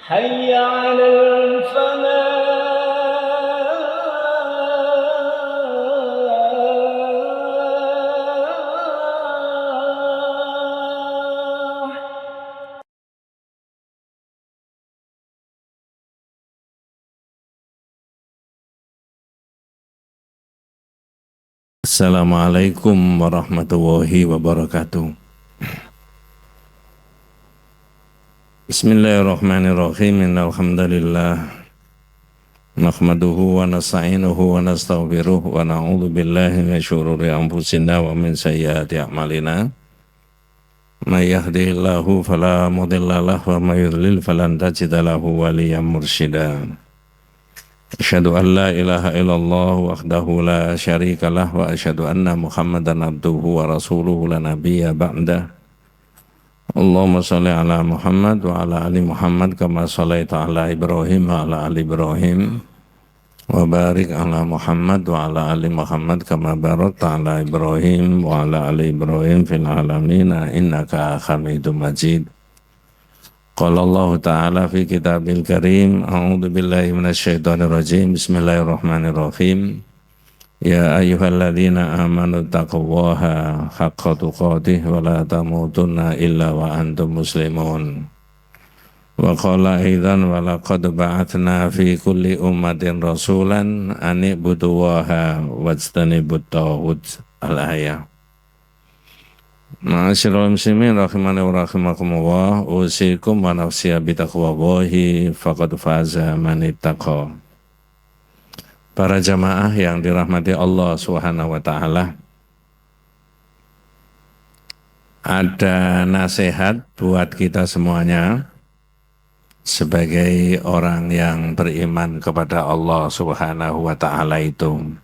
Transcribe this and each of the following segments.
حي على الفلاح. Assalamualaikum warahmatullahi wabarakatuh. Bismillahirrahmanirrahim. Innal hamdalillah nahmaduhu wa nasta'inuhu wa nastaghfiruh wa na'udzu billahi min syururi anfusina wa min sayyiati a'malina. May yahdihillahu fala mudilla lahu wa may yudlil falan tajida lahu waliyyan mursyida. Asyhadu an la ilaha illallah wahdahu la syarika lah wa asyhadu anna Muhammadan abduhu wa rasuluhu la nabiyya ba'dah. Allahumma sholli ala Muhammad wa ala ali Muhammad kama shallaita ala Ibrahim wa ala ali Ibrahim wa barik ala Muhammad wa ala ali Muhammad kama barakta ala Ibrahim wa ala ali Ibrahim fil alamin innaka Hamidum Majid. Qala Allah Ta'ala fi kitabil karim, a'udzu billahi minasyaitonir rajim, bismillahirrahmanirrahim. Ya ayyuhalladzina amanu taqullaha haqqa tuqatih wa la tamutunna illa wa antum muslimun. Wa qala aidan wa laqad ba'atsna fi kulli ummatin rasulan an ibudullaha wajtanibut taghut. Al-ayah. Ma'asyiral muslimin rahimani wa rahimakumullah, usikum wa nafsiya bitaqwallahi faqad faza man ittaqa. Para jamaah yang dirahmati Allah Subhanahu wa taala, ada nasihat buat kita semuanya sebagai orang yang beriman kepada Allah Subhanahu wa taala itu.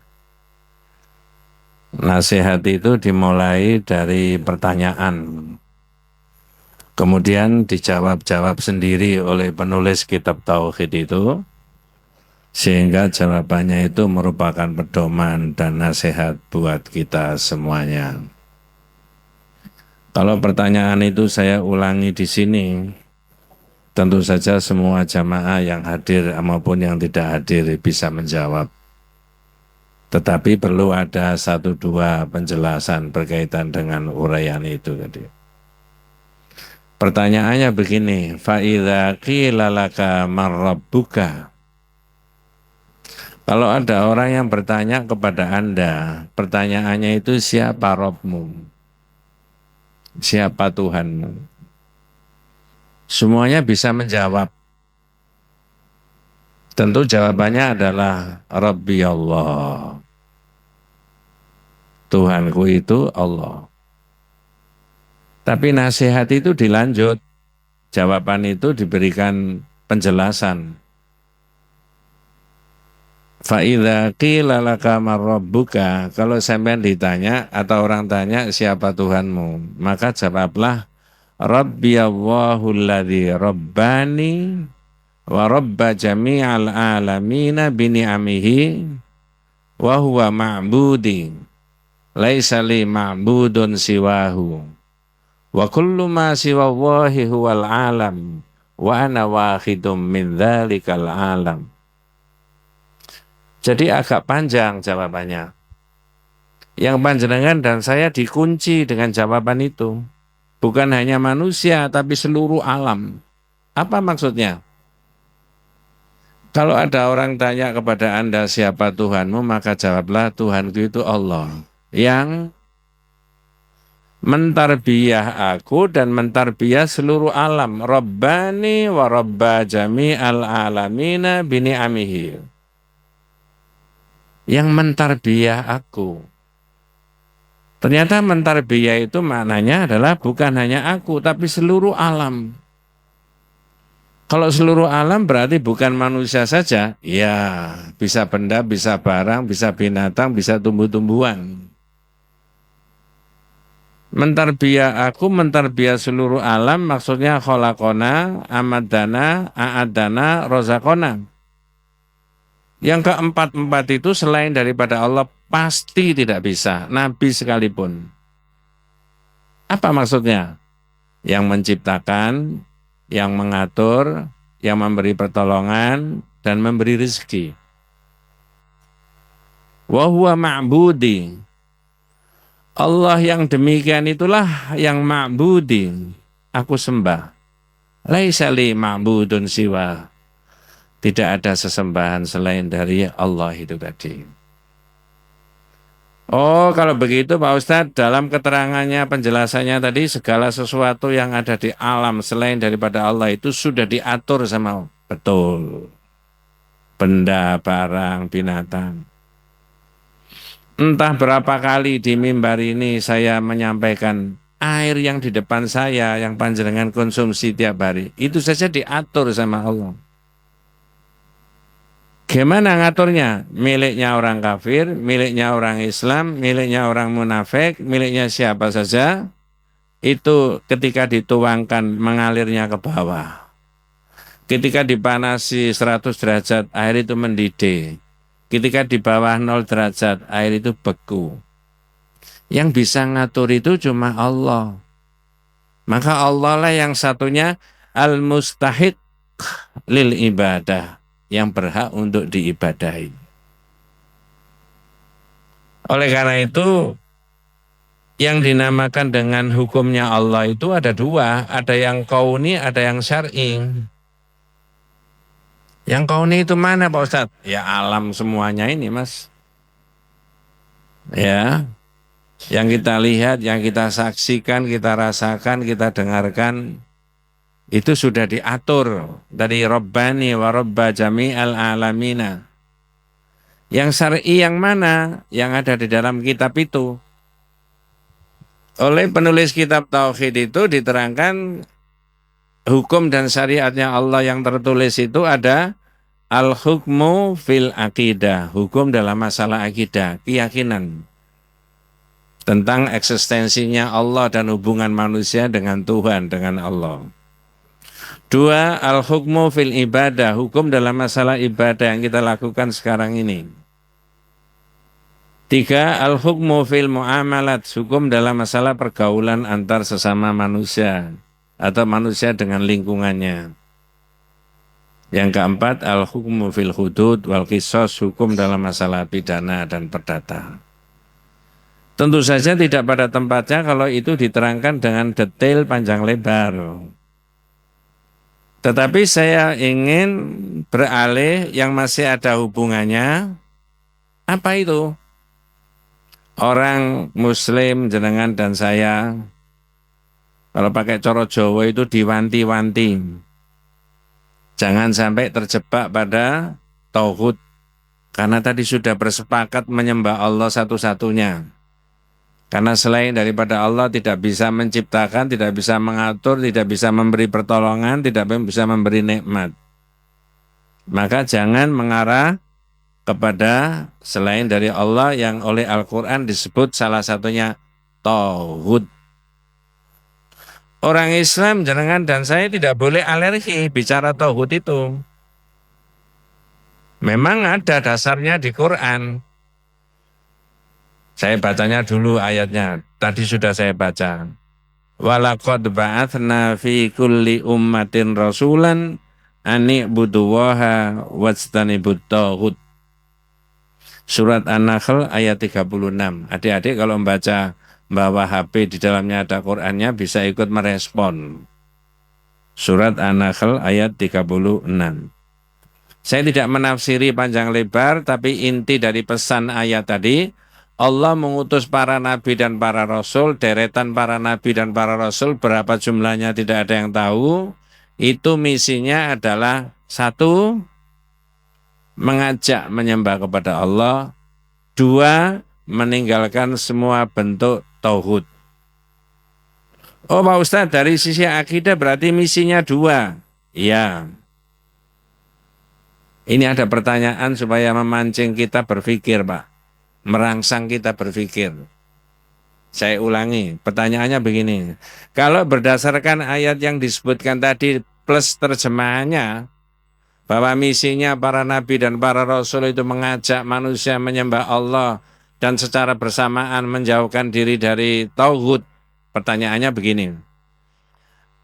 Nasihat itu dimulai dari pertanyaan, kemudian dijawab-jawab sendiri oleh penulis kitab Tauhid itu, sehingga jawabannya itu merupakan pedoman dan nasihat buat kita semuanya. Kalau pertanyaan itu saya ulangi di sini, tentu saja semua jamaah yang hadir maupun yang tidak hadir bisa menjawab. Tetapi perlu ada 1-2 penjelasan berkaitan dengan uraian itu tadi. Pertanyaannya begini, fa idza qila laka man rabbuka. Kalau ada orang yang bertanya kepada Anda, pertanyaannya itu siapa Rabbmu? Siapa Tuhanmu? Semuanya bisa menjawab. Tentu jawabannya adalah Rabbi Allah. Tuhanku itu Allah. Tapi nasihat itu dilanjut. Jawaban itu diberikan penjelasan. Fa'idha qila laka man rabbuka, kalau sampean ditanya atau orang tanya siapa Tuhanmu, maka jawablah Rabbi Allahu alladzi rabbani wa rabba jami'al alamina bini'amihi wa huwa ma'budi laisa li ma'budun siwahu wa kullu ma siwallahi huwal alam wa ana wahidum min dzalikal alam. Jadi agak panjang jawabannya. Yang panjenengan dan saya dikunci dengan jawaban itu. Bukan hanya manusia, tapi seluruh alam. Apa maksudnya? Kalau ada orang tanya kepada Anda siapa Tuhanmu, maka jawablah Tuhanku itu Allah. Yang mentarbiyah aku dan mentarbiyah seluruh alam. Rabbani wa rabba jami'al alamina bini'amihi. Yang mentarbiyah aku. Ternyata mentarbiyah itu maknanya adalah bukan hanya aku, tapi seluruh alam. Kalau seluruh alam berarti bukan manusia saja. Ya, bisa benda, bisa barang, bisa binatang, bisa tumbuh-tumbuhan. Mentarbiyah aku, mentarbiyah seluruh alam, maksudnya kholaqona, amadana, a'adana, rozakona. Yang keempat-empat itu selain daripada Allah pasti tidak bisa, Nabi sekalipun. Apa maksudnya? Yang menciptakan, yang mengatur, yang memberi pertolongan dan memberi rezeki. Wa huwa ma'budi. Allah yang demikian itulah yang ma'budi. Aku sembah. Laisa li ma'budun siwa. Tidak ada sesembahan selain dari Allah itu tadi. Oh, kalau begitu Pak Ustadz, dalam keterangannya, penjelasannya tadi, segala sesuatu yang ada di alam selain daripada Allah itu sudah diatur sama betul. Benda, barang, binatang. Entah berapa kali di mimbar ini saya menyampaikan air yang di depan saya, yang panjenengan konsumsi tiap hari, itu saja diatur sama Allah. Gimana ngaturnya? Miliknya orang kafir, miliknya orang Islam, miliknya orang munafik, miliknya siapa saja, itu ketika dituangkan mengalirnya ke bawah. Ketika dipanasi 100 derajat, air itu mendidih. Ketika di bawah 0 derajat, air itu beku. Yang bisa ngatur itu cuma Allah. Maka Allah lah yang satunya al-mustahiq lil ibadah, yang berhak untuk diibadahi. Oleh karena itu, yang dinamakan dengan hukumnya Allah itu ada dua, ada yang kauni, ada yang syar'i. Yang kauni itu mana Pak Ustadz? Ya alam semuanya ini Mas. Ya, yang kita lihat, yang kita saksikan, kita rasakan, kita dengarkan, itu sudah diatur dari Rabbani wa Rabba jami'al alamina. Yang syar'i yang mana? Yang ada di dalam kitab itu. Oleh penulis kitab Tauhid itu diterangkan hukum dan syariatnya Allah yang tertulis itu ada al-hukmu fil akidah, hukum dalam masalah akidah, keyakinan tentang eksistensinya Allah dan hubungan manusia dengan Tuhan, dengan Allah. Dua, al-hukmu fil ibadah, hukum dalam masalah ibadah yang kita lakukan sekarang ini. Tiga, al-hukmu fil muamalat, hukum dalam masalah pergaulan antar sesama manusia atau manusia dengan lingkungannya. Yang keempat, al-hukmu fil hudud wal qisas, hukum dalam masalah pidana dan perdata. Tentu saja tidak pada tempatnya kalau itu diterangkan dengan detail panjang lebar. Tetapi saya ingin beralih yang masih ada hubungannya. Apa itu? Orang Muslim, jenengan dan saya, kalau pakai coro Jawa itu diwanti-wanti. Jangan sampai terjebak pada tauhid. Karena tadi sudah bersepakat menyembah Allah satu-satunya. Karena selain daripada Allah tidak bisa menciptakan, tidak bisa mengatur, tidak bisa memberi pertolongan, tidak bisa memberi nikmat. Maka jangan mengarah kepada selain dari Allah yang oleh Al-Quran disebut salah satunya tauhid. Orang Islam, jenengan dan saya tidak boleh alergi bicara tauhid itu. Memang ada dasarnya di Quran. Saya bacanya dulu ayatnya, tadi sudah saya baca. Walaqad ba'atsna fi kulli ummatin rasulan an i'budullaha wajtanibut taghut. Surat An-Nahl ayat 36. Adik-adik kalau membaca bawa HP di dalamnya ada Qur'annya bisa ikut merespon. Surat An-Nahl ayat 36. Saya tidak menafsiri panjang lebar, tapi inti dari pesan ayat tadi, Allah mengutus para nabi dan para rasul, deretan para nabi dan para rasul, berapa jumlahnya tidak ada yang tahu. Itu misinya adalah satu, mengajak menyembah kepada Allah. Dua, meninggalkan semua bentuk tauhid. Oh Pak Ustadz, dari sisi akidah berarti misinya dua. Iya. Ini ada pertanyaan supaya memancing kita berpikir Pak. Merangsang kita berpikir. Saya ulangi, pertanyaannya begini. Kalau berdasarkan ayat yang disebutkan tadi plus terjemahannya, bahwa misinya para nabi dan para rasul itu mengajak manusia menyembah Allah dan secara bersamaan menjauhkan diri dari tauhid. Pertanyaannya begini.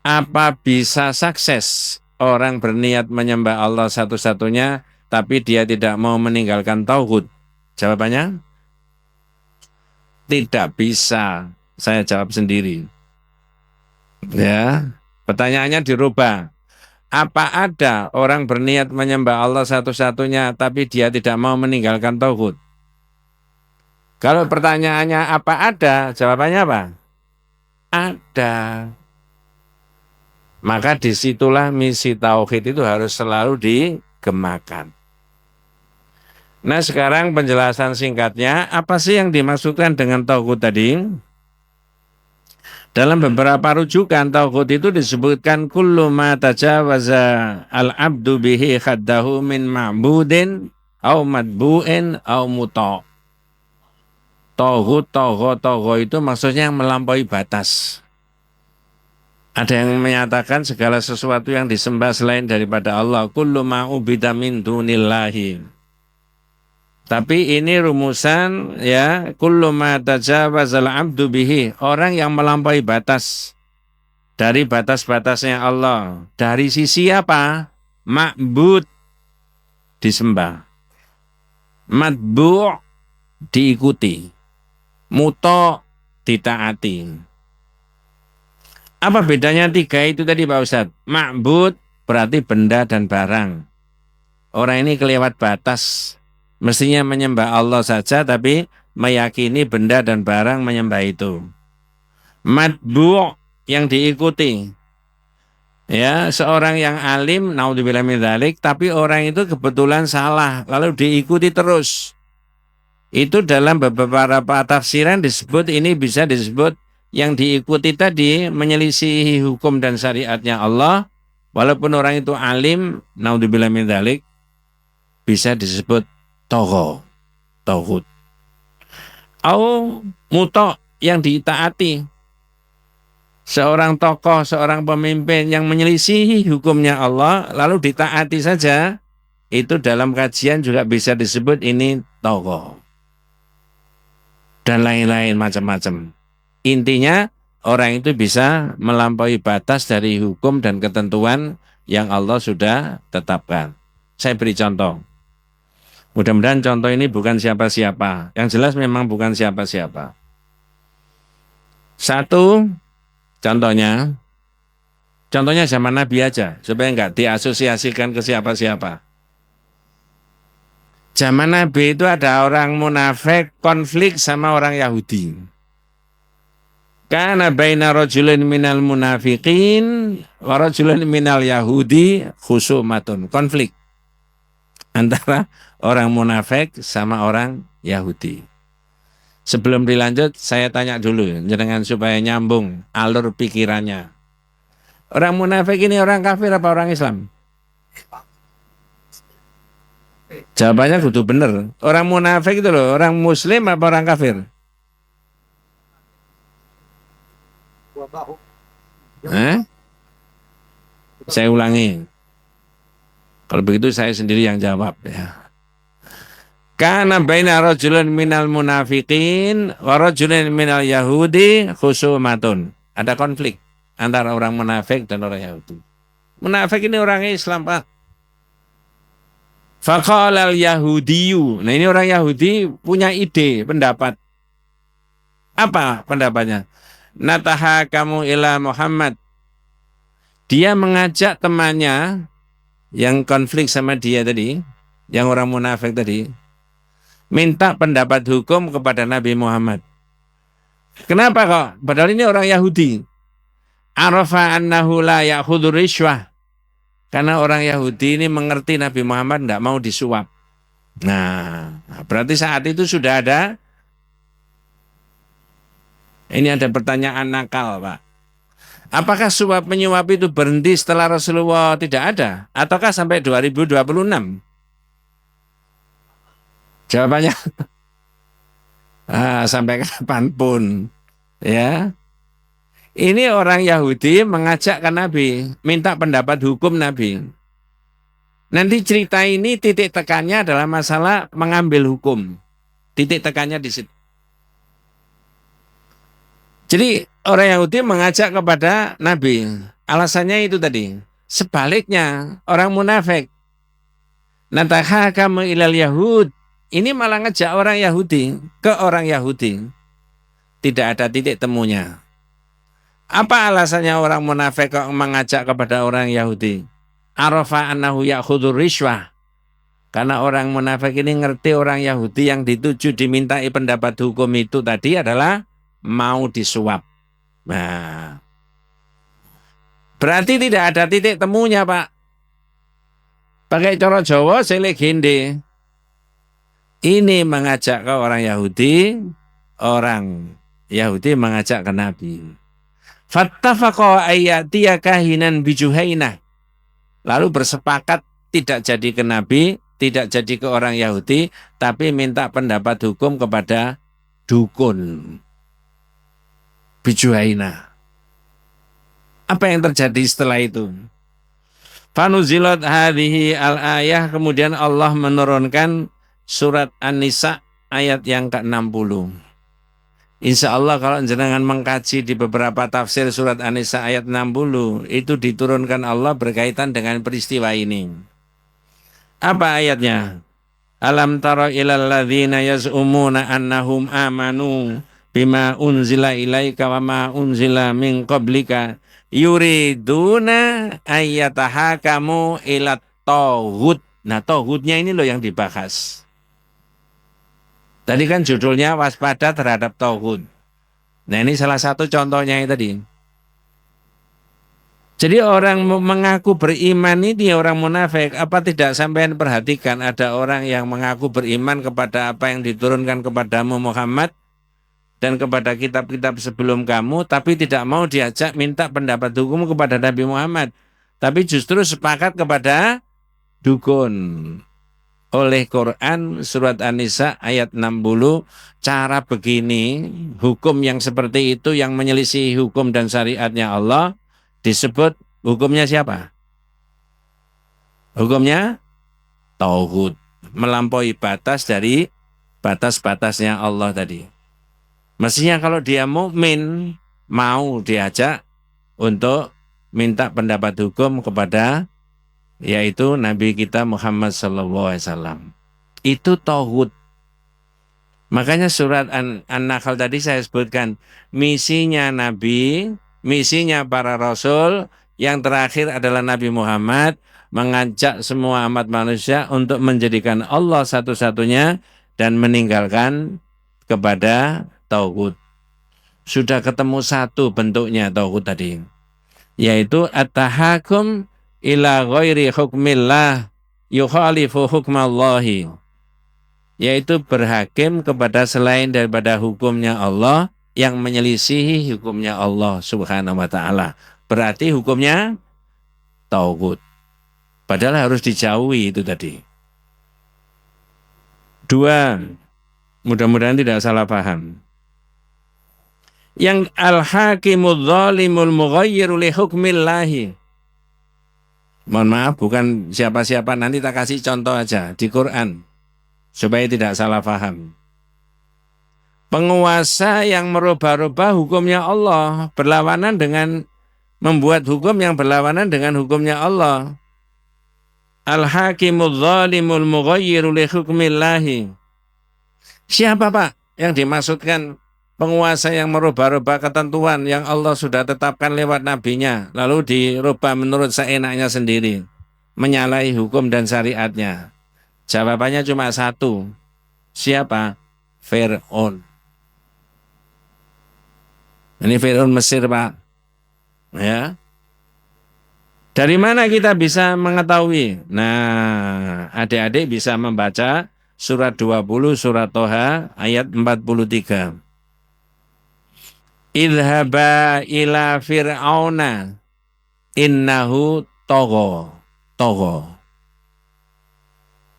Apa bisa sukses orang berniat menyembah Allah satu-satunya, tapi dia tidak mau meninggalkan tauhid? Jawabannya, tidak bisa. Saya jawab sendiri. Ya, pertanyaannya dirubah. Apa ada orang berniat menyembah Allah satu-satunya, tapi dia tidak mau meninggalkan tauhid? Kalau pertanyaannya apa ada, jawabannya apa? Ada. Maka disitulah misi tauhid itu harus selalu digemakan. Nah, sekarang penjelasan singkatnya, apa sih yang dimaksudkan dengan tauhid tadi? Dalam beberapa rujukan tauhid itu disebutkan kullu ma tajawaza al-abdu bihi khaddahu min ma'budin au madbu'in au muta'. Tauhid itu maksudnya yang melampaui batas. Ada yang menyatakan segala sesuatu yang disembah selain daripada Allah, kullu ma ubida min dunillahi. Tapi ini rumusan ya, kullu ma tajawazal abdu bihi, orang yang melampaui batas dari batas-batasnya Allah. Dari sisi apa? Ma'bud, disembah. Matbu' diikuti. Muto' ditaati. Apa bedanya tiga itu tadi Pak Ustadz? Ma'bud berarti benda dan barang. Orang ini kelewat batas. Mestinya menyembah Allah saja, tapi meyakini benda dan barang menyembah itu. Matbu' yang diikuti. Ya, seorang yang alim, naudzubillah min dzalik, tapi orang itu kebetulan salah, lalu diikuti terus. Itu dalam beberapa tafsiran disebut, ini bisa disebut yang diikuti tadi menyelisihi hukum dan syariatnya Allah, walaupun orang itu alim, naudzubillah min dzalik, bisa disebut tauhid. Au muto' yang ditaati. Seorang tokoh, seorang pemimpin yang menyelisihi hukumnya Allah lalu ditaati saja, itu dalam kajian juga bisa disebut ini tauhid. Dan lain-lain macam-macam. Intinya orang itu bisa melampaui batas dari hukum dan ketentuan yang Allah sudah tetapkan. Saya beri contoh. Mudah-mudahan contoh ini bukan siapa-siapa. Yang jelas memang bukan siapa-siapa. Satu, contohnya zaman Nabi aja, supaya enggak diasosiasikan ke siapa-siapa. Zaman Nabi itu ada orang munafik konflik sama orang Yahudi. Kana baina rajulin minal munafiqin wa rajulin minal yahudi khusumatun, konflik antara orang munafik sama orang Yahudi. Sebelum dilanjut, saya tanya dulu, jangan supaya nyambung alur pikirannya. Orang munafik ini orang kafir apa orang Islam? Jawabannya kudu bener. Orang munafik itu loh, orang Muslim apa orang kafir? Saya ulangi. Kalau begitu saya sendiri yang jawab ya. Kana baina rajulin minal munafiqin wa rajulin minal yahudi khusumatun. Ada konflik antara orang munafik dan orang Yahudi. Munafik ini orang Islam, Pak. Faqala al-yahudiyu. Nah, ini orang Yahudi punya ide, pendapat. Apa pendapatnya? Nataha kamu ila Muhammad. Dia mengajak temannya yang konflik sama dia tadi, yang orang munafik tadi, minta pendapat hukum kepada Nabi Muhammad. Kenapa kok? Padahal ini orang Yahudi. Arafa annahu la ya'khudhu rishwah. Karena orang Yahudi ini mengerti Nabi Muhammad tidak mau disuap. Nah, berarti saat itu sudah ada. Ini ada pertanyaan nakal, Pak. Apakah suap menyuap itu berhenti setelah Rasulullah tidak ada? Ataukah sampai 2026? Jawabannya sampai kapanpun. Ya. Ini orang Yahudi mengajak ke Nabi, minta pendapat hukum Nabi. Nanti cerita ini titik tekannya adalah masalah mengambil hukum. Titik tekannya di situ. Jadi orang Yahudi mengajak kepada Nabi. Alasannya itu tadi. sebaliknya orang munafik natahakamu ilal yahud, ini malah ngejak orang Yahudi ke orang Yahudi, tidak ada titik temunya. Apa alasannya orang munafik kok mengajak kepada orang Yahudi? Arafa annahu ya'khudhu rishwah. Karena orang munafik ini ngerti orang Yahudi yang dituju dimintai pendapat hukum itu tadi adalah mau disuap. Nah, berarti tidak ada titik temunya, Pak. Pakai cara Jawa selegende. Ini mengajak ke orang Yahudi mengajak ke Nabi. Fattafaqa ayyatiya kahinan bijuhainah. Lalu bersepakat tidak jadi ke Nabi, tidak jadi ke orang Yahudi, tapi minta pendapat hukum kepada dukun bijuhainah. Apa yang terjadi setelah itu? Fanuzilat hadhihi al-ayah, kemudian Allah menurunkan surat An-Nisa ayat yang ke-60. Insya Allah kalau jenengan mengkaji di beberapa tafsir surat An-Nisa ayat 60, itu diturunkan Allah berkaitan dengan peristiwa ini. Apa ayatnya? Alam tara ilal ladzina yaz'umuna annahum amanu bima unzila ilaika wa ma unzila min qablika yuriduna ayyatahakamu ila tauhid. Nah, tauhidnya ini loh yang dibahas. Tadi kan judulnya waspada terhadap tauhid. Nah, ini salah satu contohnya yang tadi. Jadi orang mengaku beriman ini orang munafik. Apa tidak sampean perhatikan ada orang yang mengaku beriman kepada apa yang diturunkan kepadamu Muhammad dan kepada kitab-kitab sebelum kamu, tapi tidak mau diajak minta pendapat hukum kepada Nabi Muhammad, tapi justru sepakat kepada dukun. Oleh Quran surat An-Nisa ayat 60, cara begini, hukum yang seperti itu yang menyelisih hukum dan syariatnya Allah, disebut hukumnya siapa? Hukumnya tauhid, melampaui batas dari batas-batasnya Allah tadi. Mestinya kalau dia mukmin mau diajak untuk minta pendapat hukum kepada yaitu Nabi kita Muhammad SAW. Itu tauhid. Makanya surat An-Nahl tadi saya sebutkan misinya Nabi, misinya para Rasul, yang terakhir adalah Nabi Muhammad mengajak semua umat manusia untuk menjadikan Allah satu-satunya dan meninggalkan kepada tauhid. Sudah ketemu satu bentuknya tauhid tadi, yaitu at-tahakum ila ghairi hukmillah yukhalifu hukmallahi, yaitu berhakim kepada selain daripada hukumnya Allah yang menyelisihi hukumnya Allah Subhanahu wa taala. Berarti hukumnya tauhid. Padahal harus dijauhi itu tadi. Dua, mudah-mudahan tidak salah paham. Yang al-hakimul zalimul mughayyiru li hukmillahi. Mohon maaf, bukan siapa-siapa, nanti tak kasih contoh aja di Quran supaya tidak salah paham. Penguasa yang merubah-rubah hukumnya Allah, berlawanan dengan membuat hukum yang berlawanan dengan hukumnya Allah. Al-hakimul zalimul mughayyiru li hukmillahi. Siapa Pak yang dimaksudkan penguasa yang merubah-rubah ketentuan yang Allah sudah tetapkan lewat nabinya, lalu dirubah menurut seenaknya sendiri, menyalahi hukum dan syariatnya? Jawabannya cuma satu. Siapa? Fir'aun. Ini Fir'aun Mesir, Pak. Ya. Dari mana kita bisa mengetahui? Nah, adik-adik bisa membaca surat 20 surat Toha ayat 43. Idhaba ila fir'auna innahu tagha.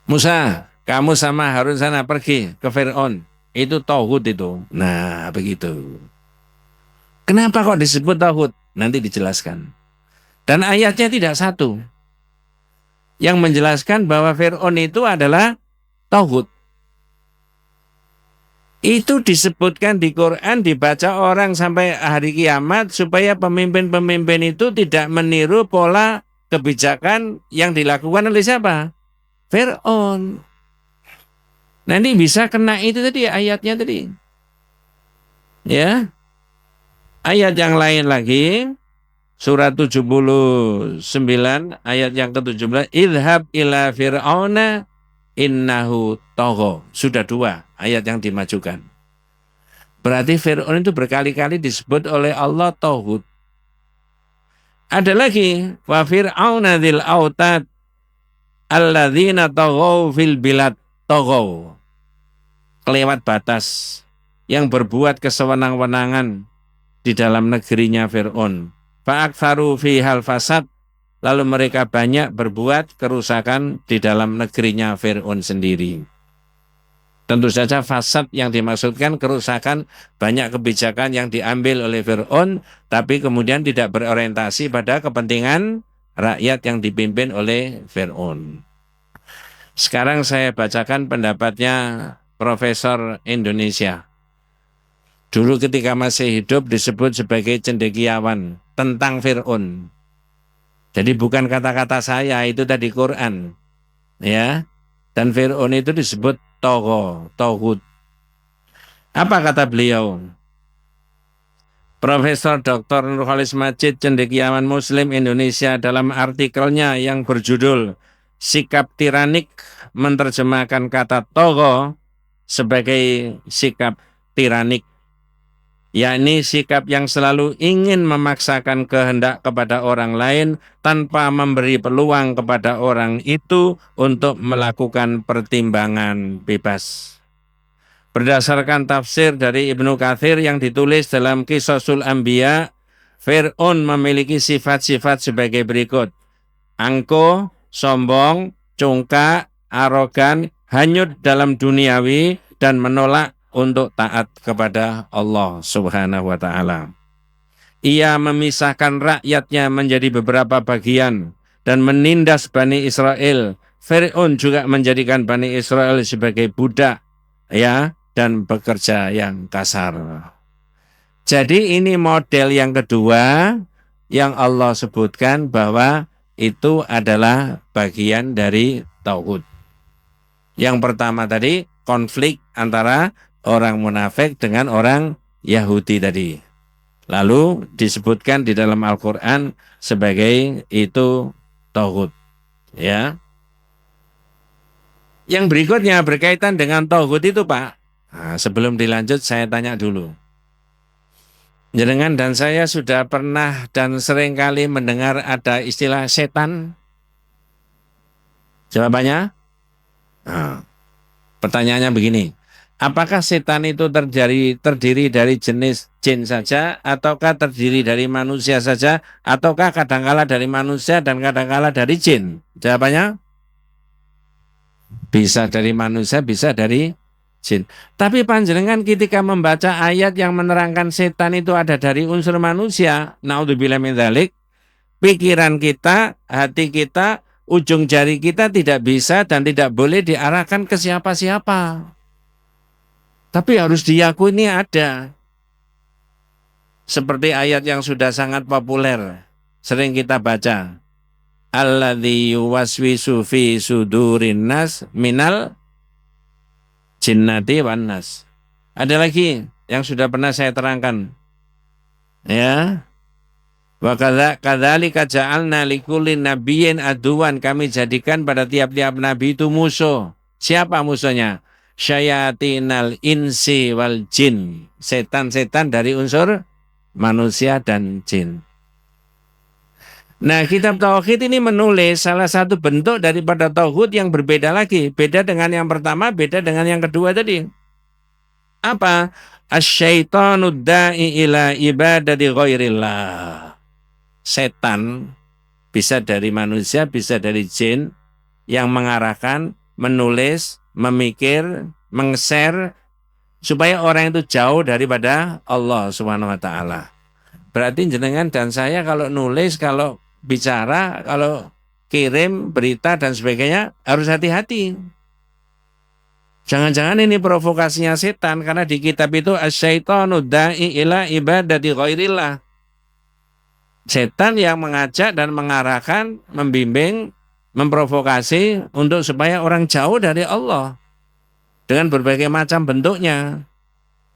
Musa, kamu sama Harun sana pergi ke Fir'aun. Itu tauhid itu. Nah, begitu. Kenapa kok disebut tauhid? Nanti dijelaskan. Dan ayatnya tidak satu. Yang menjelaskan bahwa Fir'aun itu adalah tauhid. Itu disebutkan di Quran, dibaca orang sampai hari kiamat supaya pemimpin-pemimpin itu tidak meniru pola kebijakan yang dilakukan oleh siapa? Fir'aun. Nanti bisa kena itu tadi ayatnya tadi. Ya. Ayat yang lain lagi, surat 79 ayat yang ke-17, idhab ila fir'auna innahu tagha. Sudah 2 ayat yang dimajukan. Berarti Fir'aun itu berkali-kali disebut oleh Allah tauhid. Ada lagi, wa fir'auna dzil autad alladzina taghaw fil bilad taghaw. Kelewat batas, yang berbuat kesewenang-wenangan di dalam negerinya Fir'aun. Fa'aktsaru fihal fasad, lalu mereka banyak berbuat kerusakan di dalam negerinya Fir'aun sendiri. Tentu saja fasad yang dimaksudkan kerusakan, banyak kebijakan yang diambil oleh Fir'aun, tapi kemudian tidak berorientasi pada kepentingan rakyat yang dipimpin oleh Fir'aun. Sekarang saya bacakan pendapatnya Profesor Indonesia. Dulu ketika masih hidup disebut sebagai cendekiawan tentang Fir'aun. Jadi bukan kata-kata saya, itu tadi Quran. Ya. Dan Fir'aun itu disebut tauhid. Apa kata beliau? Profesor Dr. Nurholis Majid, cendekiawan Muslim Indonesia, dalam artikelnya yang berjudul Sikap Tiranik, menerjemahkan kata togo sebagai sikap tiranik, yakni sikap yang selalu ingin memaksakan kehendak kepada orang lain tanpa memberi peluang kepada orang itu untuk melakukan pertimbangan bebas. Berdasarkan tafsir dari Ibnu Katsir yang ditulis dalam Qisasul Anbiya, Fir'aun memiliki sifat-sifat sebagai berikut: angkuh, sombong, congkak, arogan, hanyut dalam duniawi, dan menolak untuk taat kepada Allah Subhanahu wa ta'ala. Ia memisahkan rakyatnya menjadi beberapa bagian dan menindas Bani Israel. Fir'aun juga menjadikan Bani Israel sebagai budak, ya, dan bekerja yang kasar. Jadi ini model yang kedua yang Allah sebutkan bahwa itu adalah bagian dari tauhid. Yang pertama tadi konflik antara orang munafik dengan orang Yahudi tadi. Lalu disebutkan di dalam Al-Quran sebagai itu tauhid. Ya. Yang berikutnya berkaitan dengan tauhid itu, Pak. Nah, sebelum dilanjut saya tanya dulu. Jenengan dan saya sudah pernah dan seringkali mendengar ada istilah setan? Jawabannya? Nah, pertanyaannya begini. Apakah setan itu terdiri dari jenis jin saja, ataukah terdiri dari manusia saja, ataukah kadangkala dari manusia dan kadangkala dari jin? Jawabannya? Bisa dari manusia, bisa dari jin. Tapi panjenengan ketika membaca ayat yang menerangkan setan itu ada dari unsur manusia, naudzubillah min dzalik, pikiran kita, hati kita, ujung jari kita tidak bisa dan tidak boleh diarahkan ke siapa-siapa. Tapi harus diyakini ada. Seperti ayat yang sudah sangat populer, sering kita baca. Alladzi yuwaswisu fi sudurin nas minal jinnati wan nas. Ada lagi yang sudah pernah saya terangkan. Ya. Wa kadzalika ja'alna likulli nabiyyin aduwan, kami jadikan pada tiap-tiap nabi itu musuh. Siapa musuhnya? Syayatinal insi wal jin. Setan-setan dari unsur manusia dan jin. Nah, kitab tauhid ini menulis salah satu bentuk daripada tauhid yang berbeda lagi. Beda dengan yang pertama, beda dengan yang kedua tadi. Apa? Asyaitanud da'i ila ibadati ghairillah. Setan bisa dari manusia, bisa dari jin, yang mengarahkan, menulis, memikir, meng-share supaya orang itu jauh daripada Allah Subhanahu wa taala. Berarti jenengan dan saya kalau nulis, kalau bicara, kalau kirim berita dan sebagainya harus hati-hati. Jangan-jangan ini provokasinya setan, karena di kitab itu asyaitanu da'i ila ibadati ghairillah. Setan yang mengajak dan mengarahkan, membimbing, memprovokasi untuk supaya orang jauh dari Allah dengan berbagai macam bentuknya.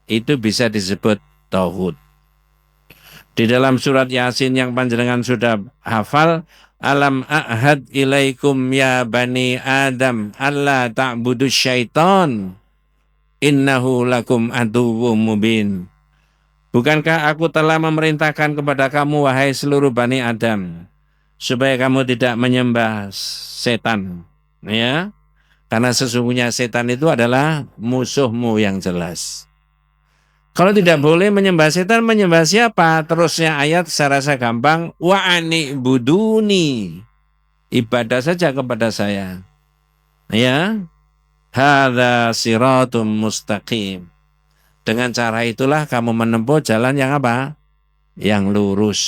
Itu bisa disebut tauhid. Di dalam surat Yasin yang panjenengan sudah hafal, alam a'had ilaikum ya bani Adam alla ta'budu syaitan innahu lakum aduwwum mubin. Bukankah aku telah memerintahkan kepada kamu wahai seluruh Bani Adam supaya kamu tidak menyembah setan, ya? Karena sesungguhnya setan itu adalah musuhmu yang jelas. Kalau tidak boleh menyembah setan, menyembah siapa? Terusnya ayat saya rasa gampang, wa anibuduni. Ibadah saja kepada saya. Ya. Hadza siratum mustaqim. Dengan cara itulah kamu menempuh jalan yang apa? Yang lurus.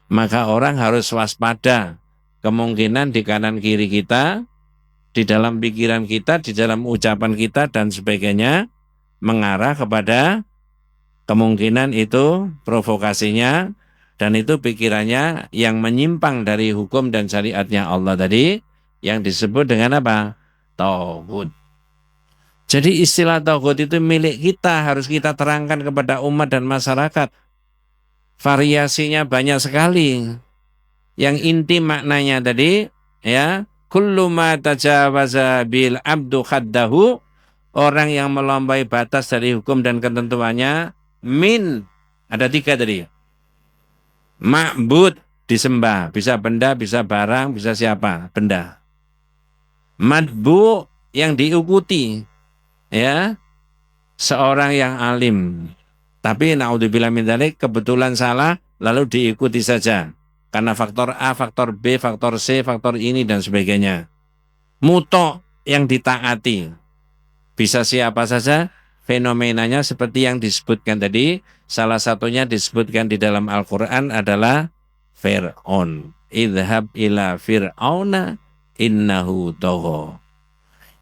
Maka orang harus waspada. Kemungkinan di kanan kiri kita, di dalam pikiran kita, di dalam ucapan kita dan sebagainya, mengarah kepada kemungkinan itu provokasinya, dan itu pikirannya yang menyimpang dari hukum dan syariatnya Allah tadi, yang disebut dengan apa? Tauhid. Jadi istilah tauhid itu milik kita, harus kita terangkan kepada umat dan masyarakat. Variasinya banyak sekali. Yang inti maknanya tadi, ya, kullu ma tajawaza bil abdu khaddahu, orang yang melampaui batas dari hukum dan ketentuannya, min, ada 3 tadi. Ma'bud, disembah, bisa benda, bisa barang, bisa siapa, benda. Madbu, yang diikuti, ya, seorang yang alim, tapi naudzubillah min dzalik kebetulan salah lalu diikuti saja karena faktor A, faktor B, faktor C, faktor ini dan sebagainya. Muto, yang ditaati, bisa siapa saja, fenomenanya seperti yang disebutkan tadi. Salah satunya disebutkan di dalam Al-Quran adalah Fir'aun. Idhab ila fir'auna innahu tagha.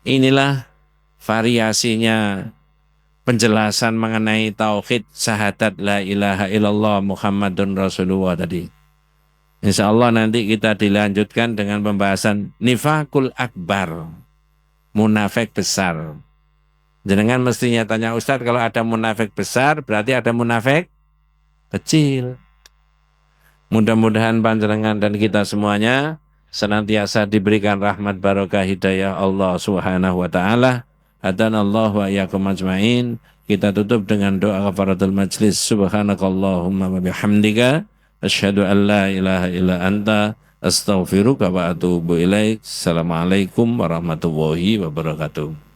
Inilah variasinya penjelasan mengenai tauhid syahadat la ilaha illallah Muhammadun Rasulullah tadi. Insya Allah nanti kita dilanjutkan dengan pembahasan nifakul akbar, munafik besar. Jenengan mestinya tanya Ustadz, kalau ada munafik besar berarti ada munafik kecil. Mudah-mudahan panjenengan dan kita semuanya senantiasa diberikan rahmat barokah hidayah Allah Subhanahu wa taala. Hadanallahu wa iyyakum ajmain. Kita tutup dengan doa kafaratul majlis. Subhanakallahumma wa bihamdika asyhadu an la ilaha illa anta astaghfiruka wa atubu ilaik. Assalamualaikum warahmatullahi wabarakatuh.